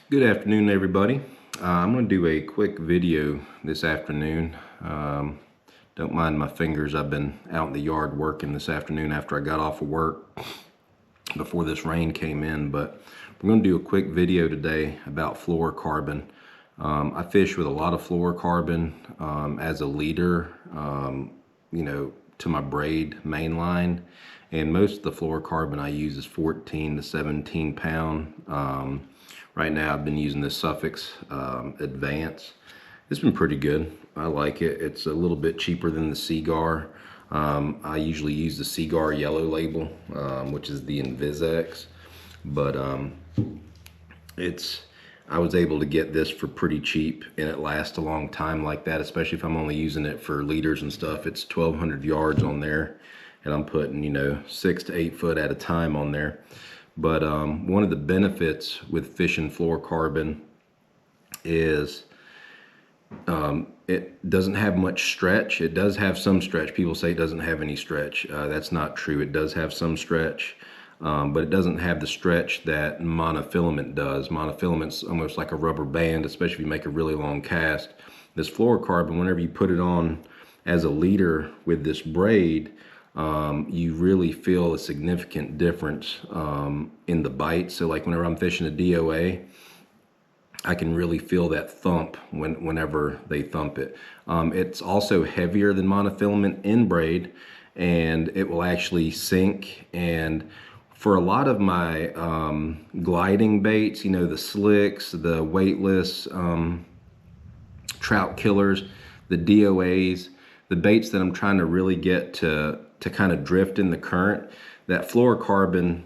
Good afternoon, everybody. I'm going to do a quick video this afternoon. Don't mind my fingers. I've been out in the yard working this afternoon after I got off of work before this rain came in. But we're going to do a quick video today about fluorocarbon. I fish with a lot of fluorocarbon as a leader, to my braid main line. And most of the fluorocarbon I use is 14 to 17 pound. Right now I've been using this Suffix Advance. It's been pretty good. I like it. It's a little bit cheaper than the Seagar. I usually use the Seagar yellow label, which is the Invisex. But I was able to get this for pretty cheap, and it lasts a long time like that, especially if I'm only using it for leaders and stuff. It's 1,200 yards on there, and I'm putting 6 to 8 foot at a time on there. But one of the benefits with fishing fluorocarbon is it doesn't have much stretch. It does have some stretch. People say it doesn't have any stretch. That's not true. It does have some stretch, but it doesn't have the stretch that monofilament does. Monofilament's almost like a rubber band, especially if you make a really long cast. This fluorocarbon, whenever you put it on as a leader with this braid, you really feel a significant difference in the bite. So like whenever I'm fishing a DOA, I can really feel that thump whenever they thump it. It's also heavier than monofilament in braid, and it will actually sink. And for a lot of my gliding baits, the slicks, the weightless trout killers, the DOAs, the baits that I'm trying to really get to kind of drift in the current, that fluorocarbon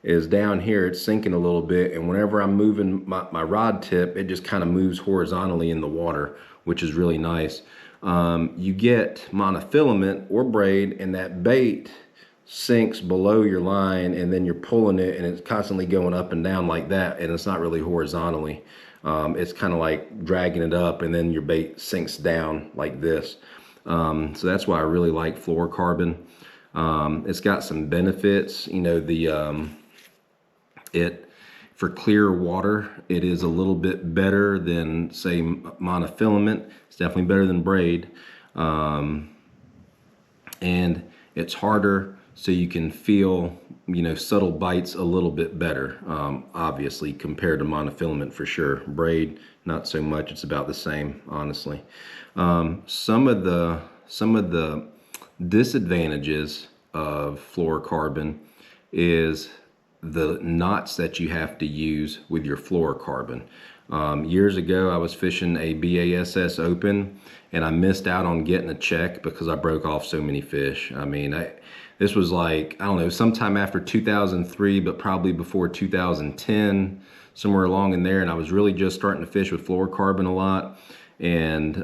is down here, it's sinking a little bit, and whenever I'm moving my rod tip, it just kind of moves horizontally in the water, which is really nice. You get monofilament or braid, and that bait sinks below your line, and then you're pulling it, and it's constantly going up and down like that, and it's not really horizontally. It's kind of like dragging it up, and then your bait sinks down like this. So that's why I really like fluorocarbon. It's got some benefits. For clear water, it is a little bit better than, say, monofilament. It's definitely better than braid. And it's harder, so you can feel, subtle bites a little bit better, obviously, compared to monofilament for sure. Braid, not so much. It's about the same, honestly. Some of the disadvantages of fluorocarbon is the knots that you have to use with your fluorocarbon. Years ago, I was fishing a BASS Open, and I missed out on getting a check because I broke off so many fish. This was like, I don't know, sometime after 2003, but probably before 2010, somewhere along in there, and I was really just starting to fish with fluorocarbon a lot. And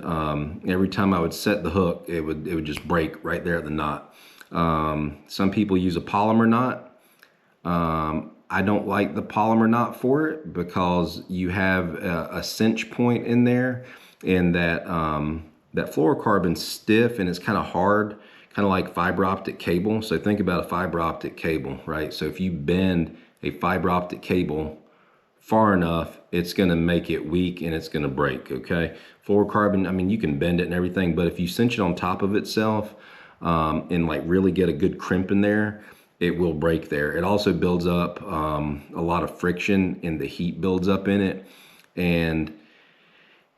every time I would set the hook, it would just break right there at the knot. Some people use a polymer knot. I don't like the polymer knot for it because you have a cinch point in there, and that fluorocarbon's stiff and it's kind of hard, kind of like fiber optic cable. So think about a fiber optic cable, right? So if you bend a fiber optic cable far enough, it's going to make it weak and it's going to break, okay? Fluorocarbon, you can bend it and everything, but if you cinch it on top of itself and like really get a good crimp in there, it will break there. It also builds up a lot of friction, and the heat builds up in it. And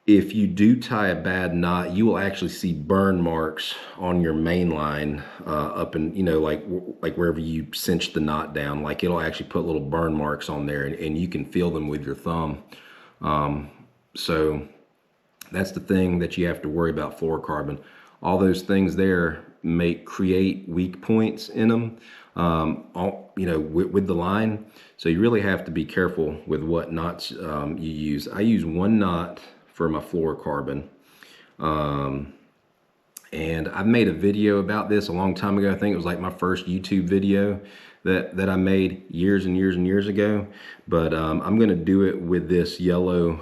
if you do tie a bad knot, you will actually see burn marks on your main line up in, like wherever you cinch the knot down. Like it'll actually put little burn marks on there, and you can feel them with your thumb. So that's the thing that you have to worry about fluorocarbon. All those things there create weak points in them, with the line. So you really have to be careful with what knots you use. I use one knot for my fluorocarbon. And I've made a video about this a long time ago. I think it was like my first YouTube video that I made years and years and years ago. But I'm gonna do it with this yellow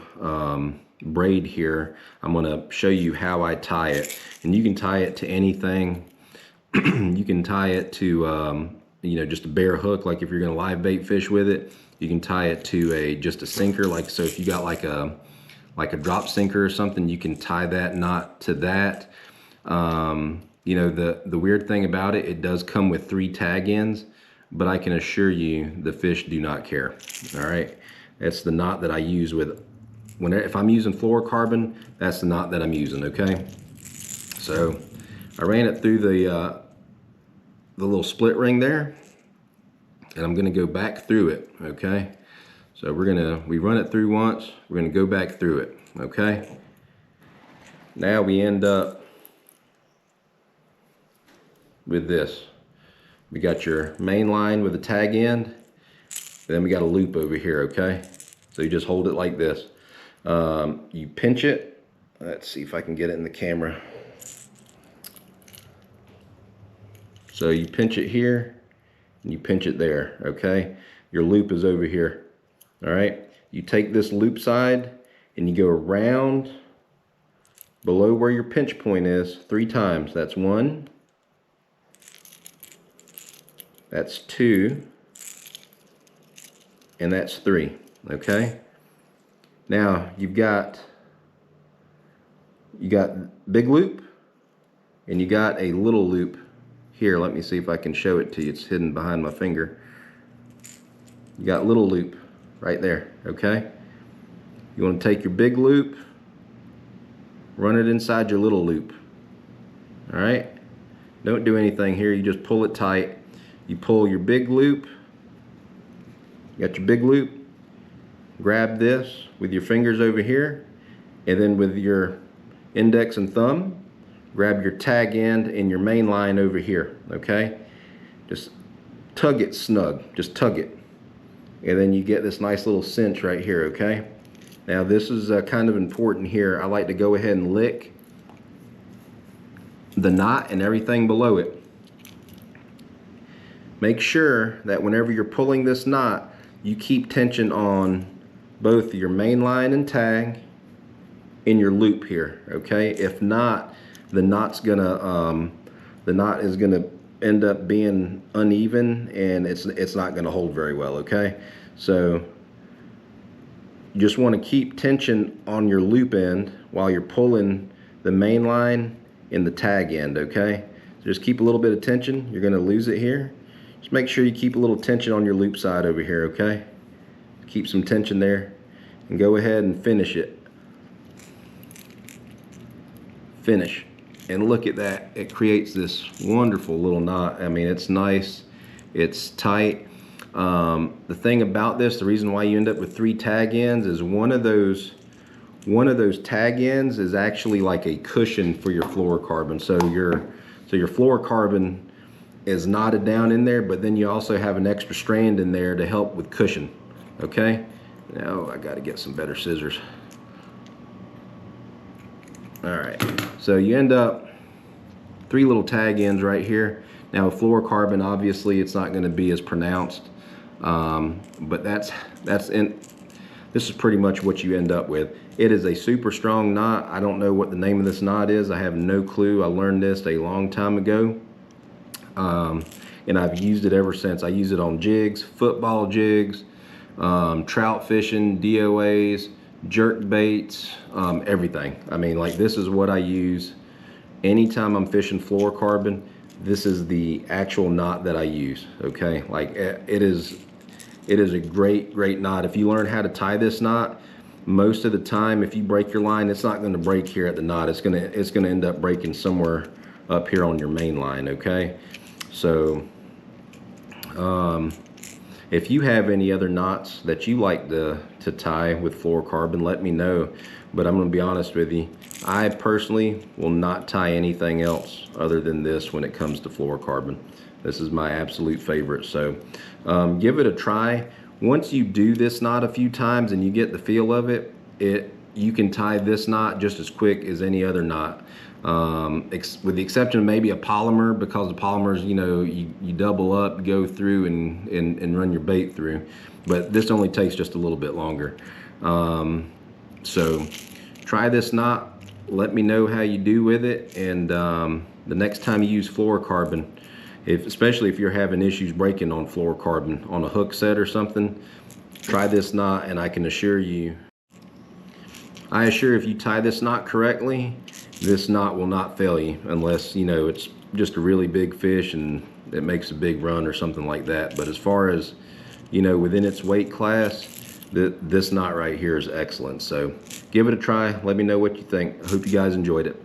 braid here. I'm gonna show you how I tie it. And you can tie it to anything. You can tie it to just a bare hook, like if you're gonna live bait fish with it. You can tie it to just a sinker, like so. If you got like a drop sinker or something, you can tie that knot to that. You know, the weird thing about it, it does come with 3 tag ends, but I can assure you the fish do not care. All right, that's the knot that I use with if I'm using fluorocarbon. That's the knot that I'm using. Okay, so I ran it through the little split ring there, and I'm gonna go back through it. Okay, so we run it through once, we're gonna go back through it. Okay, now we end up with this. We got your main line with a tag end, then we got a loop over here. Okay, so you just hold it like this. You pinch it. Let's see if I can get it in the camera. So you pinch it here and you pinch it there. Okay, your loop is over here. All right, you take this loop side and you go around below where your pinch point is 3 times. That's 1, that's 2, and that's 3. Okay, now you got big loop and you got a little loop here. Let me see if I can show it to you. It's hidden behind my finger. You got little loop right there. Okay, you want to take your big loop, run it inside your little loop. All right, don't do anything here, you just pull it tight. You pull your big loop, you got your big loop, grab this with your fingers over here, and then with your index and thumb, grab your tag end and your main line over here. Okay, just tug it snug, just tug it, and then you get this nice little cinch right here. Okay, now this is kind of important here. I like to go ahead and lick the knot and everything below it. Make sure that whenever you're pulling this knot, you keep tension on both your main line and tag in your loop here. Okay, if not, the knot is gonna end up being uneven, and it's not gonna hold very well. Okay, so you just want to keep tension on your loop end while you're pulling the main line and the tag end. Okay, so just keep a little bit of tension. You're gonna lose it here. Just make sure you keep a little tension on your loop side over here. Okay, keep some tension there and go ahead and finish it. Finish. And look at that, it creates this wonderful little knot. I mean, it's nice, it's tight. The thing about this, the reason why you end up with 3 tag ends is one of those tag ends is actually like a cushion for your fluorocarbon. So your fluorocarbon is knotted down in there, but then you also have an extra strand in there to help with cushion. Okay, now I got to get some better scissors. All right, so you end up 3 little tag ends right here. Now with fluorocarbon, obviously it's not going to be as pronounced, but this is pretty much what you end up with. It is a super strong knot. I don't know what the name of this knot is. I have no clue. I learned this a long time ago, and I've used it ever since. I use it on jigs, football jigs, trout fishing, DOAs, jerk baits, everything. I mean, like, this is what I use anytime I'm fishing fluorocarbon. This is the actual knot that I use. Okay, like it is a great knot. If you learn how to tie this knot, most of the time if you break your line, it's not going to break here at the knot. It's gonna end up breaking somewhere up here on your main line. Okay, so if you have any other knots that you like to tie with fluorocarbon, let me know. But I'm going to be honest with you, I personally will not tie anything else other than this when it comes to fluorocarbon. This is my absolute favorite. So give it a try. Once you do this knot a few times and you get the feel of it, you can tie this knot just as quick as any other knot. With the exception of maybe a polymer, because the polymers, you know, you double up, go through and run your bait through, but this only takes just a little bit longer. So try this knot, let me know how you do with it, and the next time you use fluorocarbon, especially if you're having issues breaking on fluorocarbon on a hook set or something, Try this knot, and I assure if you tie this knot correctly, this knot will not fail you, unless, you know, it's just a really big fish and it makes a big run or something like that. But as far as, you know, within its weight class, this knot right here is excellent. So give it a try. Let me know what you think. I hope you guys enjoyed it.